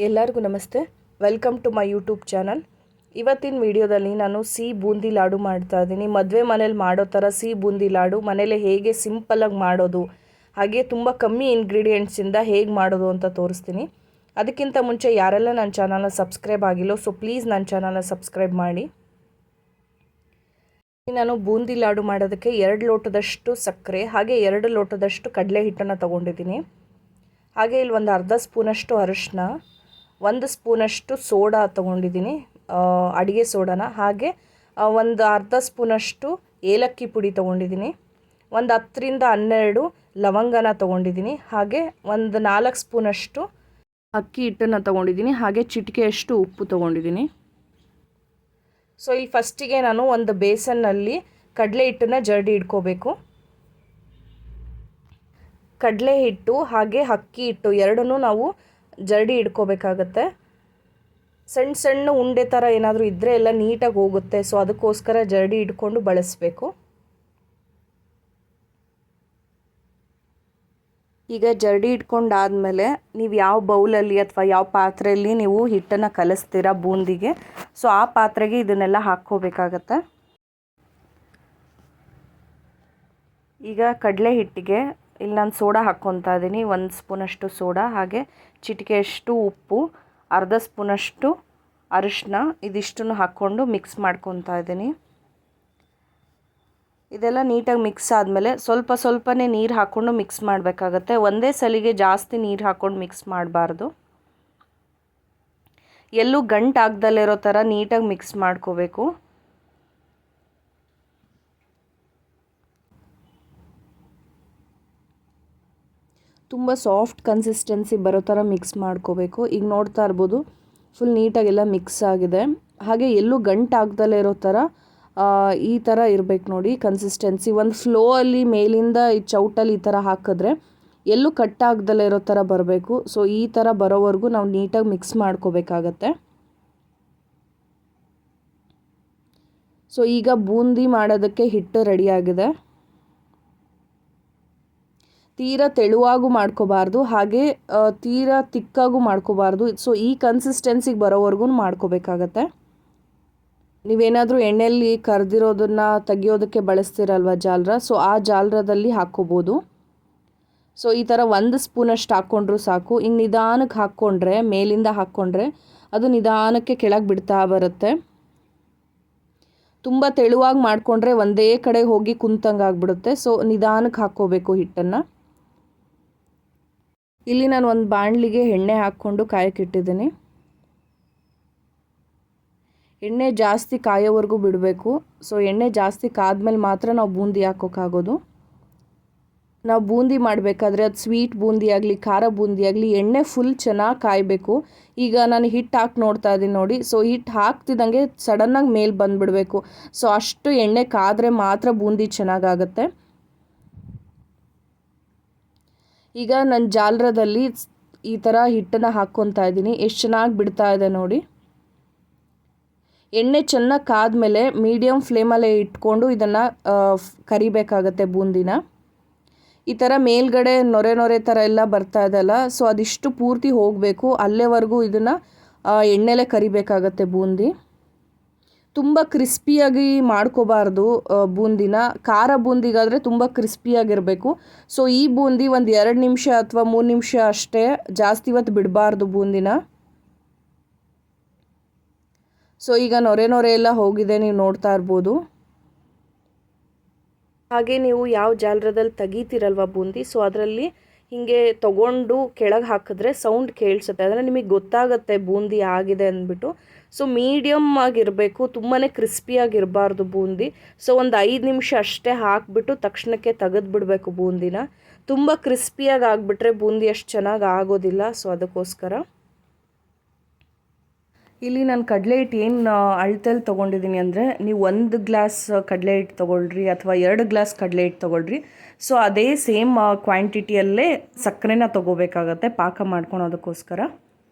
ಎಲ್ಲರಿಗೂ ನಮಸ್ತೆ. Welcome to my YouTube channel. ಇವತ್ತಿನ ವಿಡಿಯೋದಲ್ಲಿ ನಾನು ಸಿಹಿ ಬೂಂದಿ ಲಾಡು ಮಾಡ್ತಾ ಇದ್ದೀನಿ. ಮದುವೆ ಮನೇಲಿ ಮಾಡೋ ಥರ ಸಿಹಿ ಬೂಂದಿ ಲಾಡು ಮನೇಲೆ ಹೇಗೆ ಸಿಂಪಲಾಗಿ ಮಾಡೋದು, ಹಾಗೆ ತುಂಬ ಕಮ್ಮಿ ಇಂಗ್ರೀಡಿಯೆಂಟ್ಸಿಂದ ಹೇಗೆ ಮಾಡೋದು ಅಂತ ತೋರಿಸ್ತೀನಿ. ಅದಕ್ಕಿಂತ ಮುಂಚೆ ಯಾರೆಲ್ಲ ನನ್ನ ಚಾನಲ್ನ ಸಬ್ಸ್ಕ್ರೈಬ್ ಆಗಿಲ್ಲೋ ಪ್ಲೀಸ್ ನನ್ನ ಚಾನಲ್ನ ಸಬ್ಸ್ಕ್ರೈಬ್ ಮಾಡಿ. ನಾನು ಬೂಂದಿ ಲಾಡು ಮಾಡೋದಕ್ಕೆ 2 ಲೋಟದಷ್ಟು ಸಕ್ಕರೆ ಹಾಗೆ 2 ಲೋಟದಷ್ಟು ಕಡಲೆ ಹಿಟ್ಟನ್ನು ತೊಗೊಂಡಿದ್ದೀನಿ. ಹಾಗೆ ಇಲ್ಲಿ ಒಂದು ಅರ್ಧ ಸ್ಪೂನಷ್ಟು ಅರಿಶಿನ, 1 ಸ್ಪೂನಷ್ಟು ಸೋಡಾ ತೊಗೊಂಡಿದ್ದೀನಿ, ಅಡುಗೆ ಸೋಡಾನ. ಹಾಗೆ ಒಂದು ಅರ್ಧ ಸ್ಪೂನಷ್ಟು ಏಲಕ್ಕಿ ಪುಡಿ ತೊಗೊಂಡಿದ್ದೀನಿ, ಒಂದು 10ರಿಂದ 12 ಲವಂಗನ ತೊಗೊಂಡಿದ್ದೀನಿ. ಹಾಗೆ ಒಂದು 4 ಸ್ಪೂನಷ್ಟು ಅಕ್ಕಿ ಹಿಟ್ಟನ್ನು ತೊಗೊಂಡಿದ್ದೀನಿ. ಹಾಗೆ ಚಿಟಿಕೆಯಷ್ಟು ಉಪ್ಪು ತೊಗೊಂಡಿದ್ದೀನಿ. ಸೊ ಇಲ್ಲಿ ಫಸ್ಟಿಗೆ ನಾನು ಒಂದು ಬೇಸನ್ನಲ್ಲಿ ಕಡಲೆ ಹಿಟ್ಟನ್ನು ಜರಡಿ ಇಟ್ಕೋಬೇಕು. ಕಡಲೆ ಹಿಟ್ಟು ಹಾಗೆ ಅಕ್ಕಿ ಹಿಟ್ಟು ಎರಡನ್ನೂ ನಾವು ಜರಡಿ ಇಟ್ಕೋಬೇಕಾಗತ್ತೆ. ಸಣ್ಣ ಸಣ್ಣ ಉಂಡೆ ಥರ ಏನಾದರೂ ಇದ್ದರೆ ಎಲ್ಲ ನೀಟಾಗಿ ಹೋಗುತ್ತೆ. ಸೊ ಅದಕ್ಕೋಸ್ಕರ ಜರಡಿ ಇಟ್ಕೊಂಡು ಬಳಸಬೇಕು. ಈಗ ಜರಡಿ ಇಟ್ಕೊಂಡಾದಮೇಲೆ ನೀವು ಯಾವ ಬೌಲಲ್ಲಿ ಅಥವಾ ಯಾವ ಪಾತ್ರೆಯಲ್ಲಿ ನೀವು ಹಿಟ್ಟನ್ನು ಕಲಿಸ್ತೀರಾ ಬೂಂದಿಗೆ, ಸೊ ಆ ಪಾತ್ರೆಗೆ ಇದನ್ನೆಲ್ಲ ಹಾಕ್ಕೋಬೇಕಾಗತ್ತೆ. ಈಗ ಕಡಲೆ ಹಿಟ್ಟಿಗೆ ಇಲ್ಲಿ ನಾನು ಸೋಡಾ ಹಾಕ್ಕೊತಾ ಇದ್ದೀನಿ, 1 ಸ್ಪೂನಷ್ಟು ಸೋಡಾ, ಹಾಗೆ ಚಿಟಿಕೆಯಷ್ಟು ಉಪ್ಪು, ಅರ್ಧ ಸ್ಪೂನಷ್ಟು ಅರಿಶಿನ, ಇದಿಷ್ಟನ್ನು ಹಾಕ್ಕೊಂಡು ಮಿಕ್ಸ್ ಮಾಡ್ಕೊತಾ ಇದ್ದೀನಿ. ಇದೆಲ್ಲ ನೀಟಾಗಿ ಮಿಕ್ಸ್ ಆದಮೇಲೆ ಸ್ವಲ್ಪ ಸ್ವಲ್ಪನೇ ನೀರು ಹಾಕ್ಕೊಂಡು ಮಿಕ್ಸ್ ಮಾಡಬೇಕಾಗತ್ತೆ. ಒಂದೇ ಸಲಿಗೆ ಜಾಸ್ತಿ ನೀರು ಹಾಕ್ಕೊಂಡು ಮಿಕ್ಸ್ ಮಾಡಬಾರ್ದು. ಎಲ್ಲೂ ಗಂಟಾಗ್ದಲ್ಲಿರೋ ಥರ ನೀಟಾಗಿ ಮಿಕ್ಸ್ ಮಾಡ್ಕೋಬೇಕು. ತುಂಬ ಸಾಫ್ಟ್ ಕನ್ಸಿಸ್ಟೆನ್ಸಿ ಬರೋ ಥರ ಮಿಕ್ಸ್ ಮಾಡ್ಕೋಬೇಕು. ಈಗ ನೋಡ್ತಾ ಇರ್ಬೋದು ಫುಲ್ ನೀಟಾಗೆಲ್ಲ ಮಿಕ್ಸ್ ಆಗಿದೆ. ಹಾಗೆ ಎಲ್ಲೂ ಗಂಟಾಗ್ದಲ್ಲೇ ಇರೋ ಥರ ಈ ಥರ ಇರಬೇಕು ನೋಡಿ ಕನ್ಸಿಸ್ಟೆನ್ಸಿ. ಒಂದು ಫ್ಲೋ ಅಲ್ಲಿ ಮೇಲಿಂದ ಈ ಚೌಟಲ್ಲಿ ಈ ಥರ ಹಾಕಿದ್ರೆ ಎಲ್ಲೂ ಕಟ್ಟಾಗ್ದಲ್ಲೇ ಇರೋ ಥರ ಬರಬೇಕು. ಸೊ ಈ ಥರ ಬರೋವರೆಗೂ ನಾವು ನೀಟಾಗಿ ಮಿಕ್ಸ್ ಮಾಡ್ಕೋಬೇಕಾಗತ್ತೆ. ಸೊ ಈಗ ಬೂಂದಿ ಮಾಡೋದಕ್ಕೆ ಹಿಟ್ಟು ರೆಡಿಯಾಗಿದೆ. ತೀರಾ ತೆಳುವಾಗೂ ಮಾಡ್ಕೋಬಾರ್ದು, ಹಾಗೆ ತೀರಾ ತಿಕ್ಕಾಗೂ ಮಾಡ್ಕೋಬಾರ್ದು. ಸೊ ಈ ಕನ್ಸಿಸ್ಟೆನ್ಸಿಗೆ ಬರೋವರೆಗೂ ಮಾಡ್ಕೋಬೇಕಾಗತ್ತೆ. ನೀವೇನಾದರೂ ಎಣ್ಣೆಯಲ್ಲಿ ಕರೆದಿರೋದನ್ನು ತೆಗಿಯೋದಕ್ಕೆ ಬಳಸ್ತೀರಲ್ವ ಜಾಲರ, ಸೊ ಆ ಜಾಲರದಲ್ಲಿ ಹಾಕ್ಕೋಬೋದು. ಸೊ ಈ ಥರ 1 ಸ್ಪೂನಷ್ಟು ಹಾಕ್ಕೊಂಡ್ರೂ ಸಾಕು. ಹಿಂಗೆ ನಿಧಾನಕ್ಕೆ ಹಾಕ್ಕೊಂಡ್ರೆ, ಮೇಲಿಂದ ಹಾಕ್ಕೊಂಡ್ರೆ ಅದು ನಿಧಾನಕ್ಕೆ ಕೆಳಗೆ ಬಿಡ್ತಾ ಬರುತ್ತೆ. ತುಂಬ ತೆಳುವಾಗಿ ಮಾಡಿಕೊಂಡ್ರೆ ಒಂದೇ ಕಡೆ ಹೋಗಿ ಕುಂತಂಗೆ ಆಗಿಬಿಡುತ್ತೆ. ಸೊ ನಿಧಾನಕ್ಕೆ ಹಾಕ್ಕೋಬೇಕು ಹಿಟ್ಟನ್ನು. ಇಲ್ಲಿ ನಾನು ಒಂದು ಬಾಣಲಿಗೆ ಎಣ್ಣೆ ಹಾಕ್ಕೊಂಡು ಕಾಯಕ್ಕಿಟ್ಟಿದ್ದೀನಿ. ಎಣ್ಣೆ ಜಾಸ್ತಿ ಕಾಯೋವರೆಗೂ ಬಿಡಬೇಕು. ಸೊ ಎಣ್ಣೆ ಜಾಸ್ತಿ ಕಾದ್ಮೇಲೆ ಮಾತ್ರ ನಾವು ಬೂಂದಿ ಹಾಕೋಕ್ಕಾಗೋದು. ನಾವು ಬೂಂದಿ ಮಾಡಬೇಕಾದ್ರೆ ಅದು ಸ್ವೀಟ್ ಬೂಂದಿ ಆಗಲಿ ಖಾರ ಬೂಂದಿ ಆಗಲಿ ಎಣ್ಣೆ ಫುಲ್ ಚೆನ್ನಾಗಿ ಕಾಯಬೇಕು. ಈಗ ನಾನು ಹಿಟ್ಟು ಹಾಕಿ ನೋಡ್ತಾ ಇದ್ದೀನಿ ನೋಡಿ. ಸೊ ಹಿಟ್ಟು ಹಾಕ್ತಿದ್ದಂಗೆ ಸಡನ್ನಾಗಿ ಮೇಲೆ ಬಂದುಬಿಡಬೇಕು. ಸೊ ಅಷ್ಟು ಎಣ್ಣೆ ಕಾದರೆ ಮಾತ್ರ ಬೂಂದಿ ಚೆನ್ನಾಗಾಗುತ್ತೆ. ಈಗ ನನ್ನ ಜಾಲರದಲ್ಲಿ ಈ ಥರ ಹಿಟ್ಟನ್ನು ಹಾಕ್ಕೊತಾ ಇದ್ದೀನಿ. ಎಷ್ಟು ಚೆನ್ನಾಗಿ ಬಿಡ್ತಾ ಇದೆ ನೋಡಿ. ಎಣ್ಣೆ ಚೆನ್ನಾಗಿ ಕಾದ್ಮೇಲೆ ಮೀಡಿಯಮ್ ಫ್ಲೇಮಲ್ಲೇ ಇಟ್ಕೊಂಡು ಇದನ್ನು ಕರಿಬೇಕಾಗತ್ತೆ ಬೂಂದಿನ. ಈ ಥರ ಮೇಲ್ಗಡೆ ನೊರೆ ನೊರೆ ಥರ ಎಲ್ಲ ಬರ್ತಾ ಇದೆಯಲ್ಲ, ಸೊ ಅದಿಷ್ಟು ಪೂರ್ತಿ ಹೋಗಬೇಕು. ಅಲ್ಲೇವರೆಗೂ ಇದನ್ನು ಎಣ್ಣೆಲೇ ಕರಿಬೇಕಾಗತ್ತೆ ಬೂಂದಿ. ತುಂಬ ಕ್ರಿಸ್ಪಿಯಾಗಿ ಮಾಡ್ಕೋಬಾರ್ದು ಬೂಂದಿನ. ಖಾರ ಬೂಂದಿಗಾದರೆ ತುಂಬ ಕ್ರಿಸ್ಪಿಯಾಗಿರಬೇಕು. ಸೊ ಈ ಬೂಂದಿ ಒಂದು 2 ನಿಮಿಷ ಅಥವಾ 3 ನಿಮಿಷ ಅಷ್ಟೇ, ಜಾಸ್ತಿ ಹೊತ್ತು ಬಿಡಬಾರ್ದು ಬೂಂದಿನ. ಸೊ ಈಗ ನೊರೆ ನೊರೆ ಎಲ್ಲ ಹೋಗಿದೆ, ನೀವು ನೋಡ್ತಾ ಇರ್ಬೋದು. ಹಾಗೆ ನೀವು ಯಾವ ಜಾಲರದಲ್ಲಿ ತೆಗಿತೀರಲ್ವ ಬೂಂದಿ, ಸೊ ಅದರಲ್ಲಿ ಹೀಗೆ ತೊಗೊಂಡು ಕೆಳಗೆ ಹಾಕಿದ್ರೆ ಸೌಂಡ್ ಕೇಳಿಸುತ್ತೆ. ಅಂದರೆ ನಿಮಗೆ ಗೊತ್ತಾಗುತ್ತೆ ಬೂಂದಿ ಆಗಿದೆ ಅಂದ್ಬಿಟ್ಟು. ಸೊ ಮೀಡಿಯಮ್ ಆಗಿರಬೇಕು, ತುಂಬಾ ಕ್ರಿಸ್ಪಿಯಾಗಿರಬಾರ್ದು ಬೂಂದಿ. ಸೊ ಒಂದು 5 ನಿಮಿಷ ಅಷ್ಟೇ ಹಾಕಿಬಿಟ್ಟು ತಕ್ಷಣಕ್ಕೆ ತೆಗೆದುಬಿಡಬೇಕು ಬೂಂದಿನ. ತುಂಬ ಕ್ರಿಸ್ಪಿಯಾಗಿ ಆಗಿಬಿಟ್ರೆ ಬೂಂದಿ ಅಷ್ಟು ಚೆನ್ನಾಗಿ ಆಗೋದಿಲ್ಲ. ಸೊ ಅದಕ್ಕೋಸ್ಕರ ಇಲ್ಲಿ ನಾನು ಕಡಲೆ ಹಿಟ್ಟು ಏನು ಅಳತೆಯಲ್ಲಿ ತೊಗೊಂಡಿದ್ದೀನಿ ಅಂದರೆ, ನೀವು 1 ಗ್ಲಾಸ್ ಕಡಲೆ ಹಿಟ್ಟು ತೊಗೊಳ್ರಿ ಅಥವಾ 2 ಗ್ಲಾಸ್ ಕಡಲೆ ಹಿಟ್ಟು ತೊಗೊಳ್ರಿ. ಸೊ ಅದೇ ಸೇಮ್ ಕ್ವಾಂಟಿಟಿಯಲ್ಲೇ ಸಕ್ಕರೆನ ತೊಗೋಬೇಕಾಗತ್ತೆ ಪಾಕ ಮಾಡ್ಕೊಳೋದಕ್ಕೋಸ್ಕರ.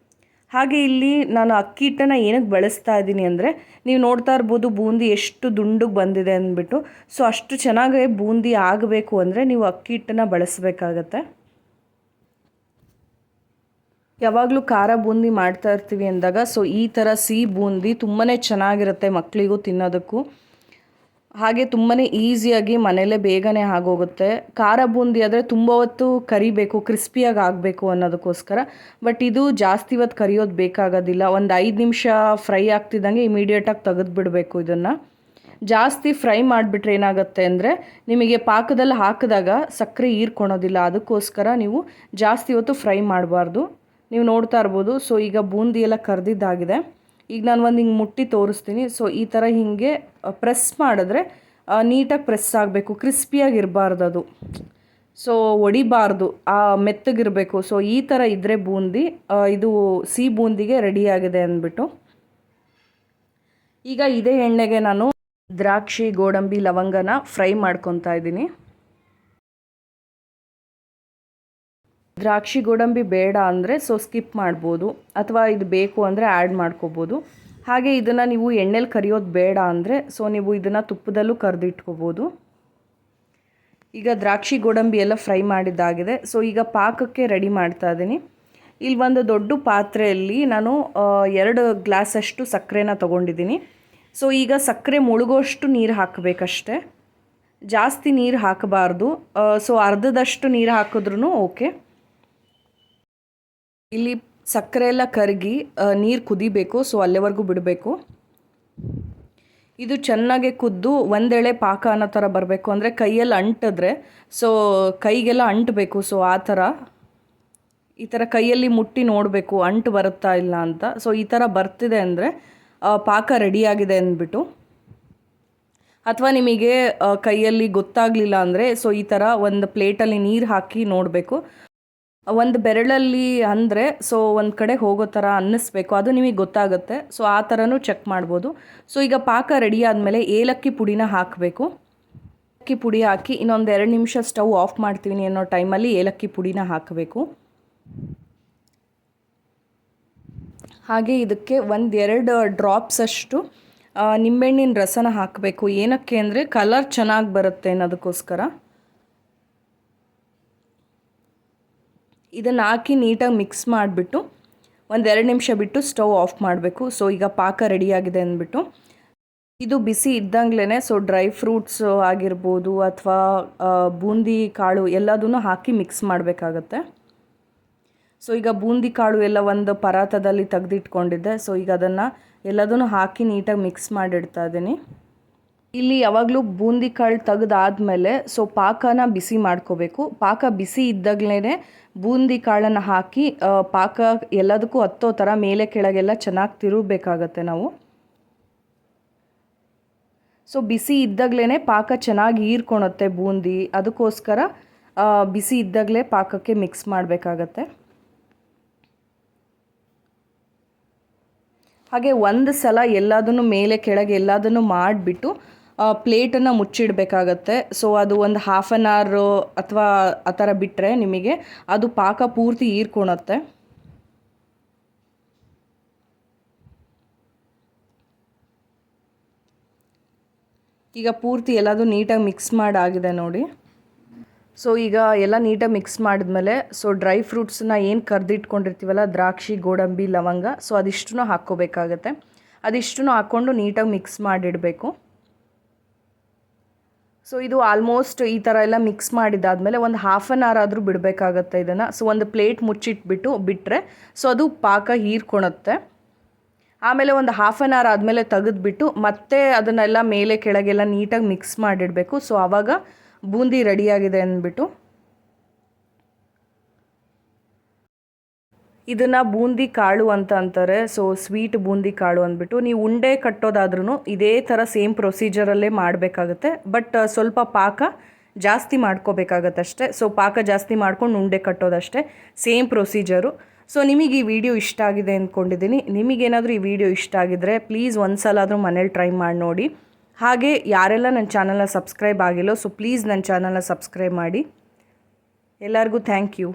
ಹಾಗೆ ಇಲ್ಲಿ ನಾನು ಅಕ್ಕಿ ಹಿಟ್ಟನ್ನು ಏನಕ್ಕೆ ಬಳಸ್ತಾ ಇದ್ದೀನಿ ಅಂದರೆ, ನೀವು ನೋಡ್ತಾ ಇರ್ಬೋದು ಬೂಂದಿ ಎಷ್ಟು ದುಂಡುಗೆ ಬಂದಿದೆ ಅಂದ್ಬಿಟ್ಟು. ಸೊ ಅಷ್ಟು ಚೆನ್ನಾಗಿ ಬೂಂದಿ ಆಗಬೇಕು ಅಂದರೆ ನೀವು ಅಕ್ಕಿ ಹಿಟ್ಟನ್ನು ಬಳಸಬೇಕಾಗತ್ತೆ. ಯಾವಾಗಲೂ ಖಾರ ಬೂಂದಿ ಮಾಡ್ತಾ ಇರ್ತೀವಿ ಅಂದಾಗ ಸೊ ಈ ಥರ ಸಿಹಿ ಬೂಂದಿ ತುಂಬಾ ಚೆನ್ನಾಗಿರುತ್ತೆ ಮಕ್ಕಳಿಗೂ ತಿನ್ನೋದಕ್ಕೂ. ಹಾಗೆ ತುಂಬಾ ಈಸಿಯಾಗಿ ಮನೆಯಲ್ಲೇ ಬೇಗನೆ ಆಗೋಗುತ್ತೆ. ಖಾರ ಬೂಂದಿ ಆದರೆ ತುಂಬ ಹೊತ್ತು ಕರಿಬೇಕು, ಕ್ರಿಸ್ಪಿಯಾಗಿ ಆಗಬೇಕು ಅನ್ನೋದಕ್ಕೋಸ್ಕರ. ಬಟ್ ಇದು ಜಾಸ್ತಿ ಹೊತ್ತು ಕರಿಯೋದು ಬೇಕಾಗೋದಿಲ್ಲ. ಒಂದು 5 ನಿಮಿಷ ಫ್ರೈ ಆಗ್ತಿದ್ದಂಗೆ ಇಮಿಡಿಯೇಟಾಗಿ ತೆಗೆದುಬಿಡಬೇಕು. ಇದನ್ನು ಜಾಸ್ತಿ ಫ್ರೈ ಮಾಡಿಬಿಟ್ರೆ ಏನಾಗುತ್ತೆ ಅಂದರೆ ನಿಮಗೆ ಪಾಕದಲ್ಲಿ ಹಾಕಿದಾಗ ಸಕ್ಕರೆ ಹೀರ್ಕೊಳೋದಿಲ್ಲ. ಅದಕ್ಕೋಸ್ಕರ ನೀವು ಜಾಸ್ತಿ ಹೊತ್ತು ಫ್ರೈ ಮಾಡಬಾರ್ದು. ನೀವು ನೋಡ್ತಾ ಇರ್ಬೋದು. ಸೊ ಈಗ ಬೂಂದಿ ಎಲ್ಲ ಕರೆದಿದ್ದಾಗಿದೆ. ಈಗ ನಾನು ಒಂದು ಹಿಂಗೆ ಮುಟ್ಟಿ ತೋರಿಸ್ತೀನಿ. ಸೊ ಈ ಥರ ಹೀಗೆ ಪ್ರೆಸ್ ಮಾಡಿದ್ರೆ ನೀಟಾಗಿ ಪ್ರೆಸ್ ಆಗಬೇಕು, ಕ್ರಿಸ್ಪಿಯಾಗಿರಬಾರ್ದು ಅದು. ಸೊ ಒಡಿಬಾರ್ದು, ಮೆತ್ತಗಿರಬೇಕು. ಸೊ ಈ ಥರ ಇದ್ದರೆ ಬೂಂದಿ ಇದು ಸಿಹಿ ಬೂಂದಿಗೆ ರೆಡಿಯಾಗಿದೆ ಅಂದ್ಬಿಟ್ಟು. ಈಗ ಇದೇ ಎಣ್ಣೆಗೆ ನಾನು ದ್ರಾಕ್ಷಿ, ಗೋಡಂಬಿ, ಲವಂಗನ ಫ್ರೈ ಮಾಡ್ಕೊತಾ ಇದ್ದೀನಿ. ದ್ರಾಕ್ಷಿ ಗೋಡಂಬಿ ಬೇಡ ಅಂದರೆ ಸೊ ಸ್ಕಿಪ್ ಮಾಡ್ಬೋದು, ಅಥವಾ ಇದು ಬೇಕು ಅಂದರೆ ಆ್ಯಡ್ ಮಾಡ್ಕೋಬೋದು. ಹಾಗೆ ಇದನ್ನು ನೀವು ಎಣ್ಣೆಲಿ ಕರಿಯೋದು ಬೇಡ ಅಂದರೆ ಸೊ ನೀವು ಇದನ್ನು ತುಪ್ಪದಲ್ಲೂ ಕರೆದಿಟ್ಕೋಬೋದು. ಈಗ ದ್ರಾಕ್ಷಿ ಗೋಡಂಬಿ ಎಲ್ಲ ಫ್ರೈ ಮಾಡಿದ್ದಾಗಿದೆ. ಸೊ ಈಗ ಪಾಕಕ್ಕೆ ರೆಡಿ ಮಾಡ್ತಾ ಇದ್ದೀನಿ. ಇಲ್ಲಿ ಒಂದು ದೊಡ್ಡ ಪಾತ್ರೆಯಲ್ಲಿ ನಾನು 2 ಗ್ಲಾಸಷ್ಟು ಸಕ್ಕರೆನ ತೊಗೊಂಡಿದ್ದೀನಿ. ಸೊ ಈಗ ಸಕ್ಕರೆ ಮುಳುಗೋಷ್ಟು ನೀರು ಹಾಕಬೇಕಷ್ಟೆ, ಜಾಸ್ತಿ ನೀರು ಹಾಕಬಾರ್ದು. ಸೊ ಅರ್ಧದಷ್ಟು ನೀರು ಹಾಕಿದ್ರೂ ಓಕೆ. ಇಲ್ಲಿ ಸಕ್ಕರೆ ಎಲ್ಲ ಕರಗಿ ನೀರು ಕುದಿಬೇಕು. ಸೊ ಅಲ್ಲಿವರೆಗೂ ಬಿಡಬೇಕು. ಇದು ಚೆನ್ನಾಗಿ ಕುದ್ದು ಒಂದೆಳೆ ಪಾಕ ಅನ್ನೋ ಥರ ಬರಬೇಕು. ಅಂದರೆ ಕೈಯಲ್ಲಿ ಅಂಟಿದ್ರೆ ಸೊ ಕೈಗೆಲ್ಲ ಅಂಟಬೇಕು. ಸೊ ಆ ಥರ ಈ ಥರ ಕೈಯಲ್ಲಿ ಮುಟ್ಟಿ ನೋಡಬೇಕು ಅಂಟು ಬರುತ್ತಾ ಇಲ್ಲ ಅಂತ. ಸೊ ಈ ಥರ ಬರ್ತಿದೆ ಅಂದರೆ ಪಾಕ ರೆಡಿಯಾಗಿದೆ ಅಂದ್ಬಿಟ್ಟು. ಅಥವಾ ನಿಮಗೆ ಕೈಯಲ್ಲಿ ಗೊತ್ತಾಗಲಿಲ್ಲ ಅಂದರೆ ಸೊ ಈ ಥರ ಒಂದು ಪ್ಲೇಟಲ್ಲಿ ನೀರು ಹಾಕಿ ನೋಡಬೇಕು. ಒಂದು ಬೆರಳಲ್ಲಿ ಅಂದರೆ ಸೊ ಒಂದು ಕಡೆ ಹೋಗೋ ಥರ ಅನ್ನಿಸ್ಬೇಕು, ಅದು ನಿಮಗೆ ಗೊತ್ತಾಗುತ್ತೆ. ಸೊ ಆ ಥರನೂ ಚೆಕ್ ಮಾಡ್ಬೋದು. ಸೊ ಈಗ ಪಾಕ ರೆಡಿ ಆದಮೇಲೆ ಏಲಕ್ಕಿ ಪುಡಿನ ಹಾಕಬೇಕು. ಏಲಕ್ಕಿ ಪುಡಿ ಹಾಕಿ ಇನ್ನೊಂದು 2 ನಿಮಿಷ ಸ್ಟವ್ ಆಫ್ ಮಾಡ್ತೀವಿ ಅನ್ನೋ ಟೈಮಲ್ಲಿ ಏಲಕ್ಕಿ ಪುಡಿನ ಹಾಕಬೇಕು. ಹಾಗೆ ಇದಕ್ಕೆ 1-2 ಡ್ರಾಪ್ಸಷ್ಟು ನಿಂಬೆಹಣ್ಣಿನ ರಸನ ಹಾಕಬೇಕು. ಏನಕ್ಕೆ ಅಂದರೆ ಕಲರ್ ಚೆನ್ನಾಗಿ ಬರುತ್ತೆ ಅನ್ನೋದಕ್ಕೋಸ್ಕರ. ಇದನ್ನು ಹಾಕಿ ನೀಟಾಗಿ ಮಿಕ್ಸ್ ಮಾಡಿಬಿಟ್ಟು 1-2 ನಿಮಿಷ ಬಿಟ್ಟು ಸ್ಟವ್ ಆಫ್ ಮಾಡಬೇಕು. ಸೊ ಈಗ ಪಾಕ ರೆಡಿಯಾಗಿದೆ ಅಂದ್ಬಿಟ್ಟು. ಇದು ಬಿಸಿ ಇದ್ದಂಗ್ಲೇ ಸೊ ಡ್ರೈ ಫ್ರೂಟ್ಸ್ ಆಗಿರ್ಬೋದು ಅಥವಾ ಬೂಂದಿ ಕಾಳು ಎಲ್ಲದನ್ನು ಹಾಕಿ ಮಿಕ್ಸ್ ಮಾಡಬೇಕಾಗತ್ತೆ. ಸೊ ಈಗ ಬೂಂದಿ ಕಾಳು ಎಲ್ಲ ಒಂದು ಪರಾತದಲ್ಲಿ ತೆಗೆದಿಟ್ಕೊಂಡಿದ್ದೆ. ಸೊ ಈಗ ಅದನ್ನು ಎಲ್ಲದನ್ನು ಹಾಕಿ ನೀಟಾಗಿ ಮಿಕ್ಸ್ ಮಾಡಿಡ್ತಾ ಇದ್ದೀನಿ. ಇಲ್ಲಿ ಯಾವಾಗಲೂ ಬೂಂದಿ ಕಾಳು ತೆಗೆದಾದ್ಮೇಲೆ ಸೊ ಪಾಕನ ಬಿಸಿ ಮಾಡ್ಕೋಬೇಕು. ಪಾಕ ಬಿಸಿ ಇದ್ದಾಗಲೇ ಬೂಂದಿ ಕಾಳನ್ನು ಹಾಕಿ ಪಾಕ ಎಲ್ಲದಕ್ಕೂ ಹತ್ತೋ ಥರ ಮೇಲೆ ಕೆಳಗೆಲ್ಲ ಚೆನ್ನಾಗಿ ತಿರುಗಬೇಕಾಗತ್ತೆ ನಾವು. ಸೊ ಬಿಸಿ ಇದ್ದಾಗಲೇ ಪಾಕ ಚೆನ್ನಾಗಿ ಹೀರ್ಕೊಳುತ್ತೆ ಬೂಂದಿ. ಅದಕ್ಕೋಸ್ಕರ ಬಿಸಿ ಇದ್ದಾಗಲೇ ಪಾಕಕ್ಕೆ ಮಿಕ್ಸ್ ಮಾಡಬೇಕಾಗತ್ತೆ. ಹಾಗೆ ಒಂದು ಸಲ ಎಲ್ಲದನ್ನು ಮೇಲೆ ಕೆಳಗೆ ಎಲ್ಲದನ್ನು ಮಾಡಿಬಿಟ್ಟು ಪ್ಲೇಟನ್ನು ಮುಚ್ಚಿಡಬೇಕಾಗತ್ತೆ. ಸೊ ಅದು ಒಂದು 1/2 hour ಅಥವಾ ಆ ಥರ ಬಿಟ್ಟರೆ ನಿಮಗೆ ಅದು ಪಾಕ ಪೂರ್ತಿ ಹೀರ್ಕೊಳುತ್ತೆ. ಈಗ ಪೂರ್ತಿ ಎಲ್ಲದು ನೀಟಾಗಿ ಮಿಕ್ಸ್ ಮಾಡಾಗಿದೆ ನೋಡಿ. ಸೊ ಈಗ ಎಲ್ಲ ನೀಟಾಗಿ ಮಿಕ್ಸ್ ಮಾಡಿದ್ಮೇಲೆ ಸೊ ಡ್ರೈ ಫ್ರೂಟ್ಸನ್ನ ಏನು ಕರೆದಿಟ್ಕೊಂಡಿರ್ತೀವಲ್ಲ, ದ್ರಾಕ್ಷಿ, ಗೋಡಂಬಿ, ಲವಂಗ, ಸೊ ಅದಿಷ್ಟನ್ನು ಹಾಕ್ಕೋಬೇಕಾಗತ್ತೆ. ಅದಿಷ್ಟನ್ನು ಹಾಕ್ಕೊಂಡು ನೀಟಾಗಿ ಮಿಕ್ಸ್ ಮಾಡಿಡಬೇಕು. ಸೊ ಇದು ಆಲ್ಮೋಸ್ಟ್ ಈ ಥರ ಎಲ್ಲ ಮಿಕ್ಸ್ ಮಾಡಿದ್ದಾದಮೇಲೆ ಒಂದು 1/2 hour ಆದರೂ ಬಿಡಬೇಕಾಗತ್ತೆ ಇದನ್ನು. ಸೊ ಒಂದು ಪ್ಲೇಟ್ ಮುಚ್ಚಿಟ್ಬಿಟ್ಟು ಬಿಟ್ಟರೆ ಸೊ ಅದು ಪಾಕ ಹೀರ್ಕೊಳುತ್ತೆ. ಆಮೇಲೆ ಒಂದು 1/2 hour ಆದಮೇಲೆ ತೆಗೆದುಬಿಟ್ಟು ಮತ್ತೆ ಅದನ್ನೆಲ್ಲ ಮೇಲೆ ಕೆಳಗೆಲ್ಲ ನೀಟಾಗಿ ಮಿಕ್ಸ್ ಮಾಡಿಡಬೇಕು. ಸೊ ಆವಾಗ ಬೂಂದಿ ರೆಡಿಯಾಗಿದೆ ಅಂದ್ಬಿಟ್ಟು. ಇದನ್ನು ಬೂಂದಿ ಕಾಳು ಅಂತ ಅಂತಾರೆ. ಸೊ ಸ್ವೀಟ್ ಬೂಂದಿ ಕಾಳು ಅಂದ್ಬಿಟ್ಟು. ನೀವು ಉಂಡೆ ಕಟ್ಟೋದಾದ್ರೂ ಇದೇ ಥರ ಸೇಮ್ ಪ್ರೊಸೀಜರಲ್ಲೇ ಮಾಡಬೇಕಾಗತ್ತೆ. ಬಟ್ ಸ್ವಲ್ಪ ಪಾಕ ಜಾಸ್ತಿ ಮಾಡ್ಕೋಬೇಕಾಗತ್ತೆ ಅಷ್ಟೇ. ಸೊ ಪಾಕ ಜಾಸ್ತಿ ಮಾಡ್ಕೊಂಡು ಉಂಡೆ ಕಟ್ಟೋದಷ್ಟೇ, ಸೇಮ್ ಪ್ರೊಸೀಜರು. ಸೊ ನಿಮಗೆ ಈ ವಿಡಿಯೋ ಇಷ್ಟ ಆಗಿದೆ ಅಂದ್ಕೊಂಡಿದ್ದೀನಿ. ನಿಮಗೇನಾದರೂ ಈ ವಿಡಿಯೋ ಇಷ್ಟ ಆಗಿದ್ದರೆ ಪ್ಲೀಸ್ ಒಂದು ಸಲ ಆದರೂ ಮನೇಲಿ ಟ್ರೈ ಮಾಡಿ ನೋಡಿ. ಹಾಗೆ ಯಾರೆಲ್ಲ ನನ್ನ ಚಾನಲ್ನ ಸಬ್ಸ್ಕ್ರೈಬ್ ಆಗಿಲ್ಲೋ ಸೊ ಪ್ಲೀಸ್ ನನ್ನ ಚಾನಲ್ನ ಸಬ್ಸ್ಕ್ರೈಬ್ ಮಾಡಿ. ಎಲ್ಲರಿಗೂ ಥ್ಯಾಂಕ್ ಯು.